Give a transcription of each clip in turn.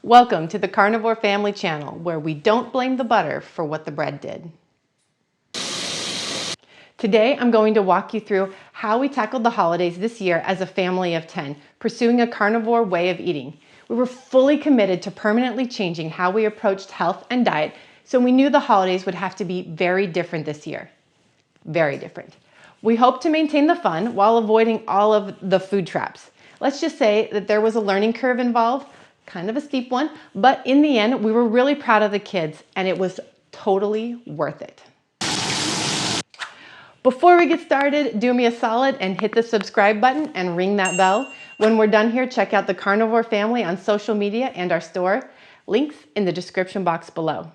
Welcome to the Carnivore Family Channel, where we don't blame the butter for what the bread did. Today, I'm going to walk you through how we tackled the holidays this year as a family of 10, pursuing a carnivore way of eating. We were fully committed to permanently changing how we approached health and diet, so we knew the holidays would have to be very different this year. Very different. We hope to maintain the fun while avoiding all of the food traps. Let's just say that there was a learning curve involved, kind of a steep one, but in the end, we were really proud of the kids and it was totally worth it. Before we get started, do me a solid and hit the subscribe button and ring that bell. When we're done here, check out the Carnivore Family on social media and our store. Links in the description box below.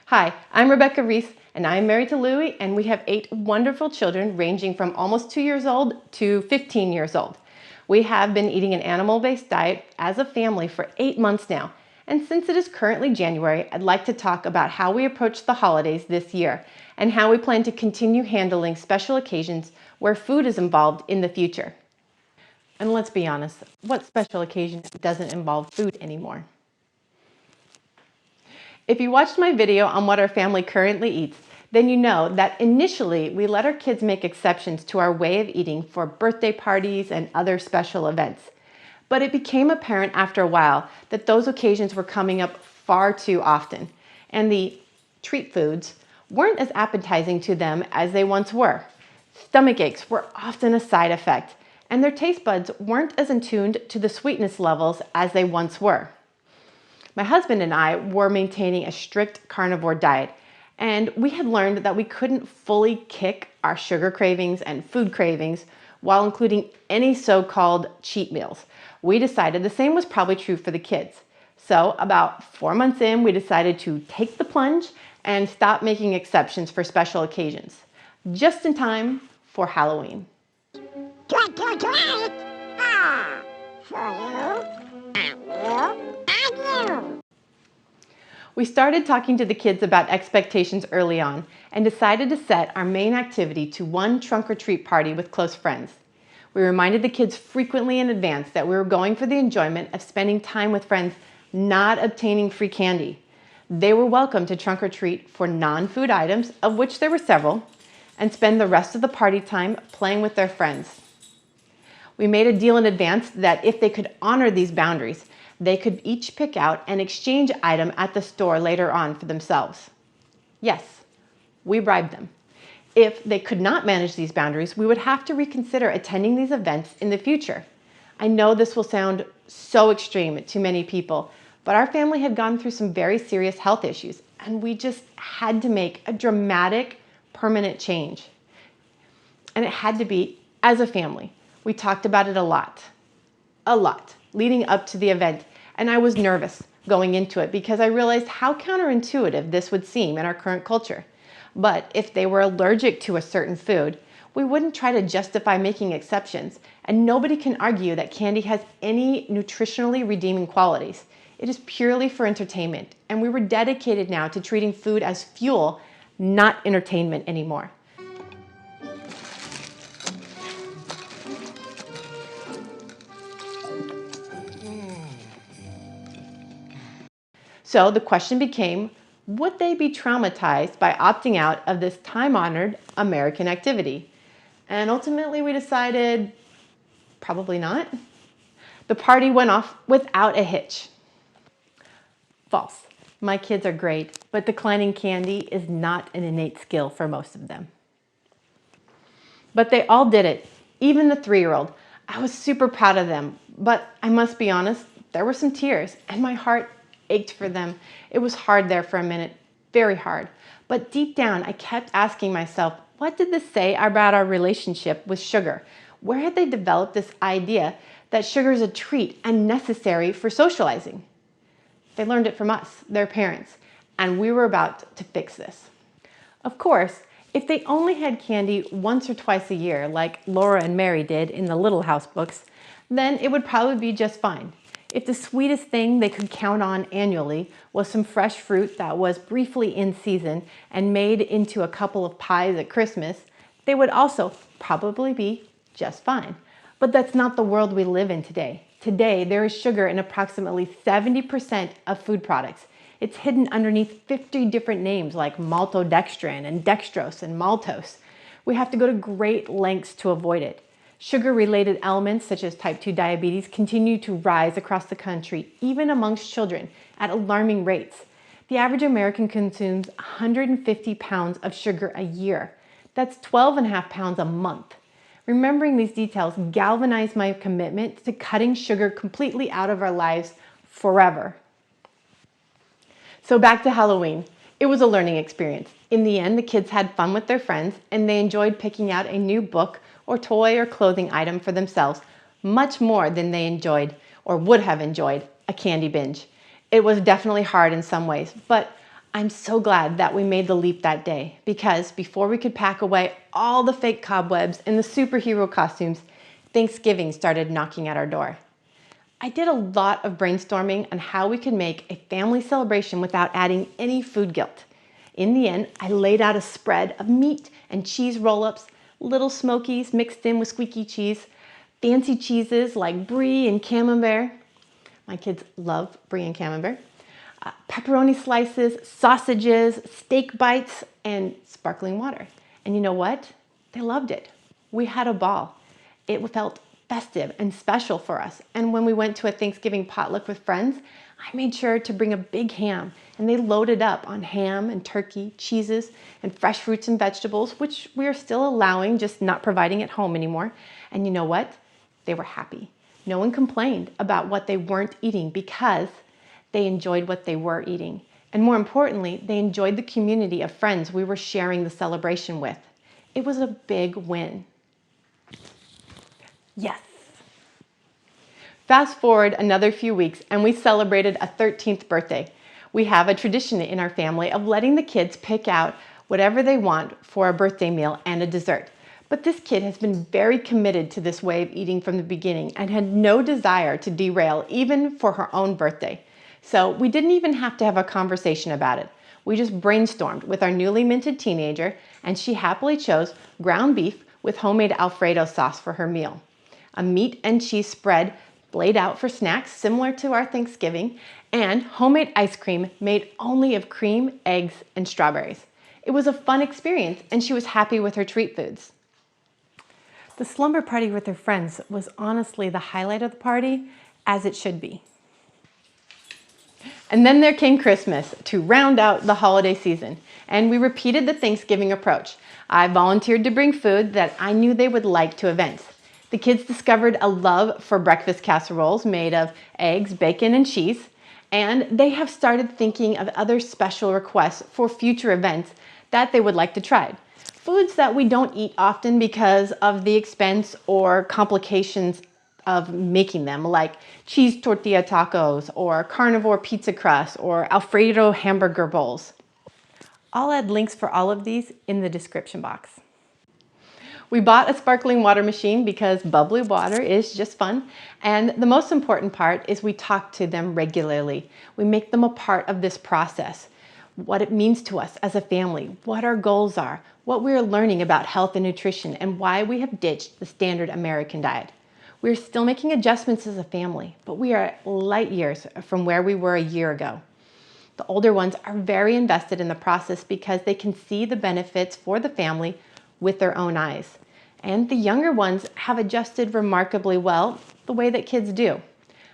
Hi, I'm Rebecca Reese, and I'm married to Louie, and we have 8 wonderful children ranging from almost 2 years old to 15 years old. We have been eating an animal-based diet as a family for 8 months now, and since it is currently January, I'd like to talk about how we approach the holidays this year and how we plan to continue handling special occasions where food is involved in the future. And let's be honest, what special occasion doesn't involve food anymore? If you watched my video on what our family currently eats, then you know that initially we let our kids make exceptions to our way of eating for birthday parties and other special events. But it became apparent after a while that those occasions were coming up far too often, and the treat foods weren't as appetizing to them as they once were. Stomach aches were often a side effect, and their taste buds weren't as attuned to the sweetness levels as they once were. My husband and I were maintaining a strict carnivore diet, and we had learned that we couldn't fully kick our sugar cravings and food cravings while including any so-called cheat meals. We decided the same was probably true for the kids. So about 4 months in, we decided to take the plunge and stop making exceptions for special occasions, just in time for Halloween. We started talking to the kids about expectations early on and decided to set our main activity to one trunk or treat party with close friends. We reminded the kids frequently in advance that we were going for the enjoyment of spending time with friends, not obtaining free candy. They were welcome to trunk or treat for non-food items, of which there were several, and spend the rest of the party time playing with their friends. We made a deal in advance that if they could honor these boundaries, they could each pick out an exchange item at the store later on for themselves. Yes, we bribed them. If they could not manage these boundaries, we would have to reconsider attending these events in the future. I know this will sound so extreme to many people, but our family had gone through some very serious health issues, and we just had to make a dramatic, permanent change. And it had to be as a family. We talked about it a lot, leading up to the event. And I was nervous going into it because I realized how counterintuitive this would seem in our current culture. But if they were allergic to a certain food, we wouldn't try to justify making exceptions. And nobody can argue that candy has any nutritionally redeeming qualities. It is purely for entertainment. And we were dedicated now to treating food as fuel, not entertainment anymore. So the question became, would they be traumatized by opting out of this time-honored American activity? And ultimately we decided, probably not. The party went off without a hitch. False. My kids are great, but declining candy is not an innate skill for most of them. But they all did it, even the 3-year-old. I was super proud of them, but I must be honest, there were some tears, and my heart ached for them. It was hard there for a minute, very hard. But deep down, I kept asking myself, what did this say about our relationship with sugar? Where had they developed this idea that sugar is a treat and necessary for socializing? They learned it from us, their parents, and we were about to fix this. Of course, If they only had candy once or twice a year, like Laura and Mary did in the Little House books, then it would probably be just fine. If the sweetest thing they could count on annually was some fresh fruit that was briefly in season and made into a couple of pies at Christmas, they would also probably be just fine. But that's not the world we live in today. Today, there is sugar in approximately 70% of food products. It's hidden underneath 50 different names like maltodextrin and dextrose and maltose. We have to go to great lengths to avoid it. Sugar-related elements such as type 2 diabetes continue to rise across the country, even amongst children, at alarming rates. The average American consumes 150 pounds of sugar a year. That's 12.5 pounds a month. Remembering these details galvanized my commitment to cutting sugar completely out of our lives forever. So back to Halloween. It was a learning experience. In the end, the kids had fun with their friends and they enjoyed picking out a new book or toy or clothing item for themselves much more than they enjoyed or would have enjoyed a candy binge. It was definitely hard in some ways, but I'm so glad that we made the leap that day because before we could pack away all the fake cobwebs and the superhero costumes, Thanksgiving started knocking at our door. I did a lot of brainstorming on how we could make a family celebration without adding any food guilt. In the end, I laid out a spread of meat and cheese roll-ups, little smokies mixed in with squeaky cheese, fancy cheeses like brie and camembert. My kids love brie and camembert. Pepperoni slices, sausages, steak bites, and sparkling water. And you know what? They loved it. We had a ball. It felt festive and special for us. And when we went to a Thanksgiving potluck with friends, I made sure to bring a big ham, and they loaded up on ham and turkey, cheeses, and fresh fruits and vegetables, which we are still allowing, just not providing at home anymore. And you know what? They were happy. No one complained about what they weren't eating because they enjoyed what they were eating. And more importantly, they enjoyed the community of friends we were sharing the celebration with. It was a big win. Yes. Fast forward another few weeks and we celebrated a 13th birthday. We have a tradition in our family of letting the kids pick out whatever they want for a birthday meal and a dessert. But this kid has been very committed to this way of eating from the beginning and had no desire to derail even for her own birthday. So we didn't even have to have a conversation about it. We just brainstormed with our newly minted teenager and she happily chose ground beef with homemade Alfredo sauce for her meal. A meat and cheese spread laid out for snacks similar to our Thanksgiving, and homemade ice cream made only of cream, eggs, and strawberries. It was a fun experience and she was happy with her treat foods. The slumber party with her friends was honestly the highlight of the party, as it should be. And then there came Christmas to round out the holiday season, and we repeated the Thanksgiving approach. I volunteered to bring food that I knew they would like to events. The kids discovered a love for breakfast casseroles made of eggs, bacon, and cheese, and they have started thinking of other special requests for future events that they would like to try. Foods that we don't eat often because of the expense or complications of making them, like cheese tortilla tacos or carnivore pizza crust or Alfredo hamburger bowls. I'll add links for all of these in the description box. We bought a sparkling water machine because bubbly water is just fun. And the most important part is we talk to them regularly. We make them a part of this process. What it means to us as a family, what our goals are, what we are learning about health and nutrition, and why we have ditched the standard American diet. We're still making adjustments as a family, but we are light years from where we were a year ago. The older ones are very invested in the process because they can see the benefits for the family with their own eyes. And the younger ones have adjusted remarkably well, the way that kids do.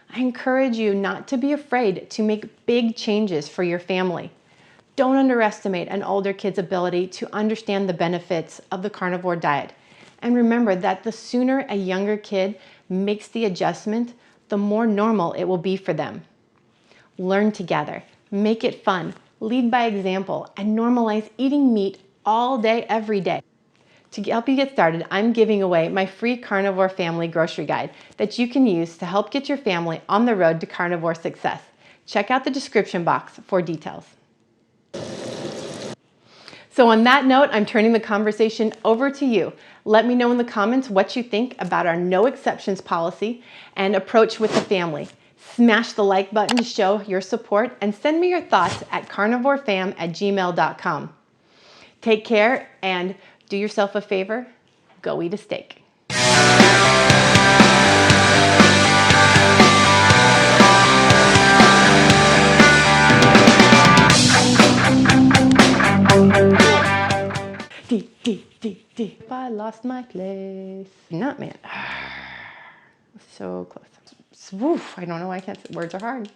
I encourage you not to be afraid to make big changes for your family. Don't underestimate an older kid's ability to understand the benefits of the carnivore diet. And remember that the sooner a younger kid makes the adjustment, the more normal it will be for them. Learn together, make it fun, lead by example, and normalize eating meat all day, every day. To help you get started, I'm giving away my free Carnivore Family Grocery Guide that you can use to help get your family on the road to carnivore success. Check out the description box for details. So on that note, I'm turning the conversation over to you. Let me know in the comments what you think about our no exceptions policy and approach with the family. Smash the like button to show your support and send me your thoughts at carnivorefam@gmail.com. Take care and do yourself a favor, go eat a steak. I lost my place. Nutmeg. So close. Woof, I don't know why I can't say. Words are hard.